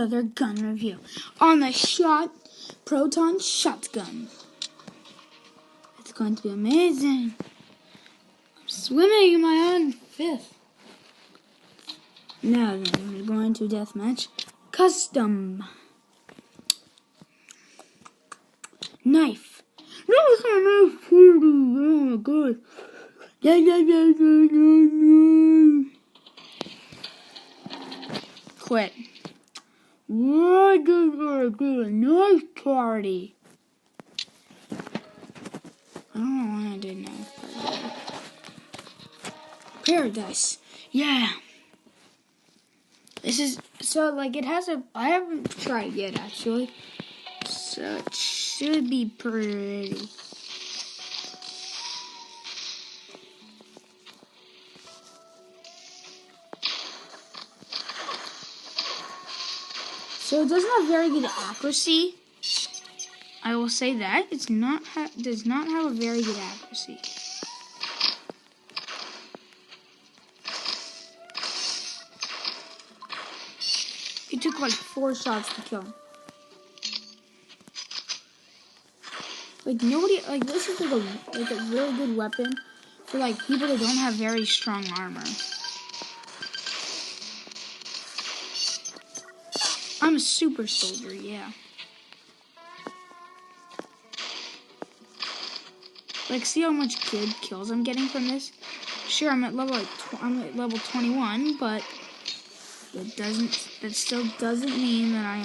another gun review on the Photon shotgun. It's going to be amazing. I'm swimming in my own fifth. Now then, we're going to deathmatch. Custom. Knife. No, it's not a knife. Oh my god. Quit. What is a nice party? I don't know why I did knife party. Paradise. Yeah. This is, so like it has I haven't tried yet actually. So it should be pretty. So it doesn't have very good accuracy. I will say that it's does not have a very good accuracy. It took like 4 shots to kill him. Like nobody, like this is like a really good weapon for like people that don't have very strong armor. I'm a super soldier, yeah. Like, see how much good kills I'm getting from this? Sure, I'm at level 21, but that still doesn't mean that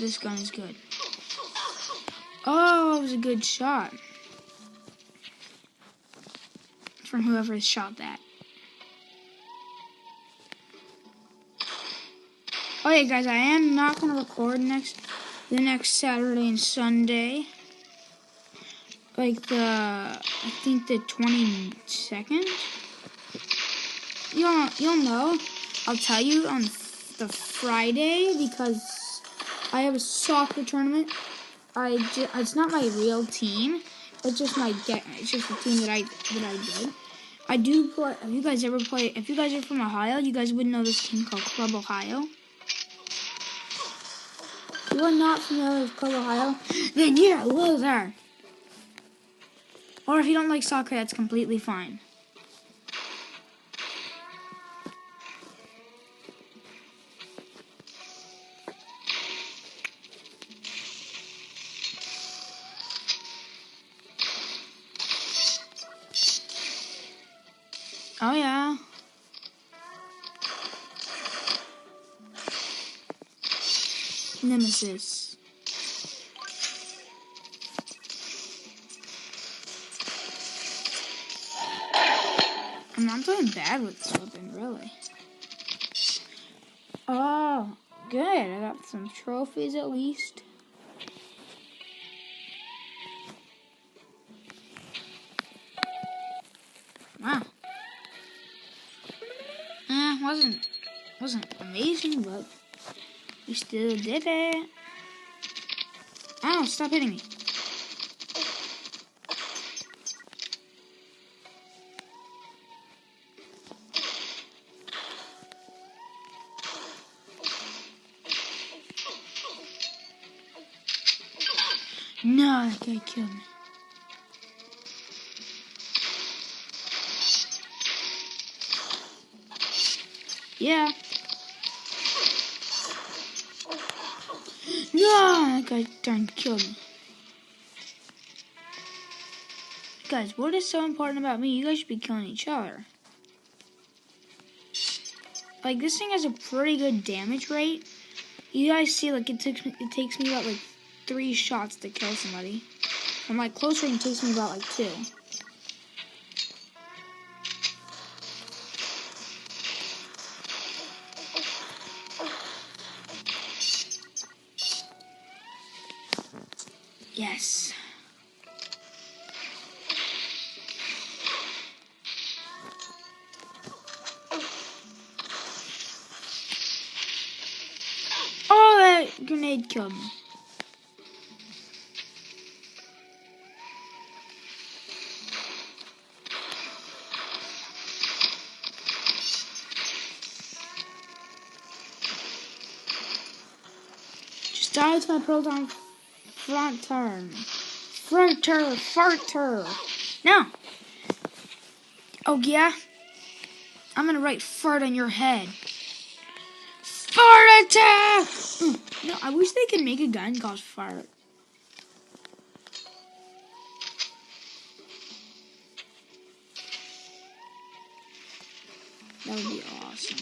this gun is good. Oh, it was a good shot from whoever shot that. Oh yeah, guys, I am not gonna record the next Saturday and Sunday. Like I think the 22nd. You'll know. I'll tell you on the Friday because I have a soccer tournament. It's not my real team. It's just it's just the team that I did. I do play. Have you guys ever played? If you guys are from Ohio, you guys would know this team called Club Ohio. If you are not familiar with Club Ohio, then you're a loser. Or if you don't like soccer, that's completely fine. Oh yeah. Nemesis. I'm not doing bad with this weapon, really. Oh, good. I got some trophies at least. Wow. Wasn't amazing, but we still did it. Ow, stop hitting me. No, that guy killed me. Yeah. No, that guy darn killed me. Guys, what is so important about me? You guys should be killing each other. Like, this thing has a pretty good damage rate. You guys see, like, it takes me about, like, 3 shots to kill somebody. And, like, close range takes me about, like, 2. Yes. Oh, that grenade killed me. Starts my Proton front turn. Fronter, farter. No. Oh, yeah? I'm gonna write fart on your head. Fart attack! No, I wish they could make a gun called fart. That would be awesome.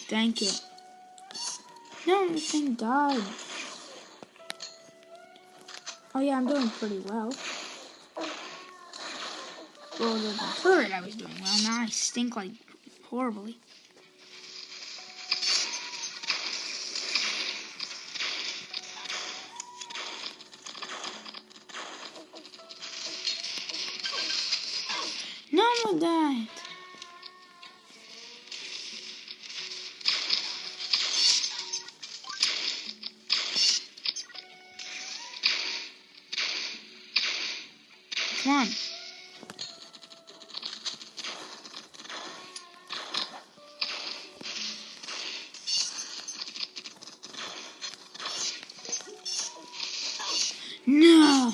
Thank you. No, this thing died. Oh yeah, I'm doing pretty well. Well, the turret I was doing well. Now I stink like horribly. No one died. Come on. No.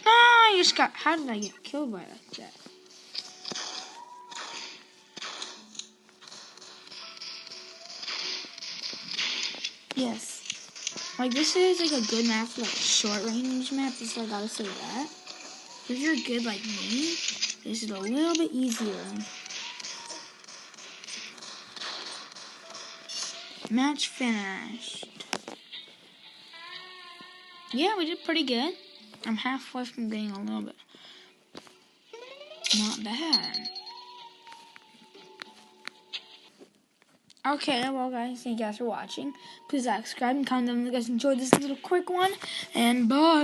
I just got. How did I get killed by that? Yes. Like, this is like a good map for like short range map, so I gotta say that. If you're good like me, this is a little bit easier. Match finished. Yeah, we did pretty good. I'm halfway from getting a little bit. Not bad. Okay, well guys, thank you guys for watching. Please like, subscribe, and comment down if you guys enjoyed this little quick one. And bye.